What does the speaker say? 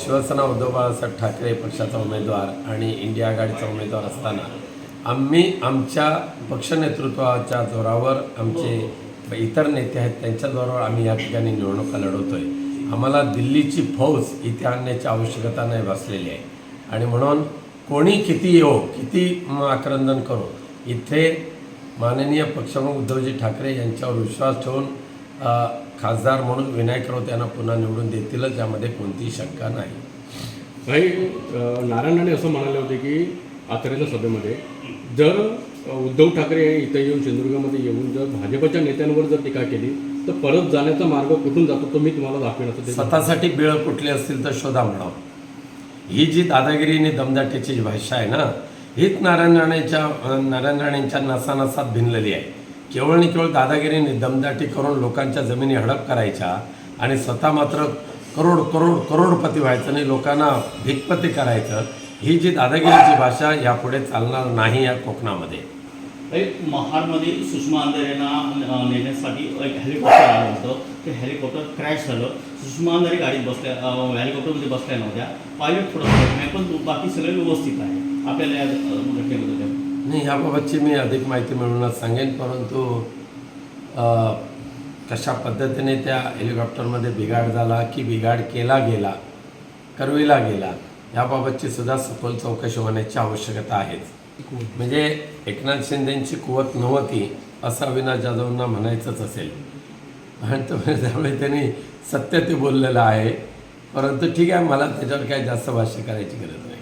शिवसेना उद्धव बाळासाहेब ठाकरे पक्षाचा उमेदवार आणि इंडिया आघाडीचा उमेदवार असताना आम्ही आमच्या पक्षनेतृत्वाच्या जोरावर आमचे इतर नेते आहेत त्यांच्या जोरावर आम्ही या ठिकाणी निवडणुका लढवतो आहे। आम्हाला दिल्लीची फौज इथे आणण्याची आवश्यकता नाही भासलेली आहे आणि म्हणून कोणी किती येवो किती आक्रंदन करो इथे माननीय पक्षप्रमुख उद्धवजी ठाकरे यांच्यावर विश्वास ठेवून खासदार म्हणून विनायक राऊत यांना पुन्हा निवडून देतीलच, यामध्ये कोणतीही शंका नाही। काही नारायण राणे असं म्हणाले होते की आत्रेच्या सभेमध्ये जर उद्धव ठाकरे इथं येऊन सिंधुदुर्गमध्ये येऊन जर भाजपच्या नेत्यांवर जर टीका केली तर परत जाण्याचा मार्ग कुठून जातो तो मी तुम्हाला दाखवेन असं स्वतःसाठी बिळ कुठली असतील तर शोधा म्हणावं। ही जी दादागिरी आणि दमदाटीची जी भाषा आहे ना, हीच नारायण राणेंच्या नसानसात भिनलेली आहे। केवळ आणि केवळ दादागिरीने दमदाटी करून लोकांच्या जमिनी हडप करायच्या आणि स्वतः मात्र करोडपती व्हायचं आणि लोकांना भिकपती करायचं, ही जी दादागिरीची भाषा यापुढे चालणार नाही या कोकणामध्ये। महाडमध्ये सुषमा अंधारे यांना नेण्यासाठी एक हेलिकॉप्टर आलं होतं, ते हेलिकॉप्टर क्रॅश झालं। सुषमा अंधारे गाडीत बसल्या हेलिकॉप्टरमध्ये बसल्या नव्हत्या, पायलट थोडं नाही पण बाकी सगळं व्यवस्थित आहे। आपल्याला या घटनेबद्दल नाही, याबाबतची मी अधिक माहिती मिळवूनच सांगेन, परंतु कशा पद्धतीने त्या हेलिकॉप्टरमध्ये बिघाड झाला की बिघाड केला गेला करविला गेला याबाबतची सुद्धा सखोल चौकशी होण्याची आवश्यकता आहेच। म्हणजे एकनाथ शिंदेंची कुवत नव्हती असं अविनाश जाधवांना म्हणायचंच असेल आणि त्यामुळे त्यांनी सत्य ते बोललेलं आहे, परंतु ठीक आहे, मला त्याच्यावर काही जास्त भाष्य करायची गरज नाही।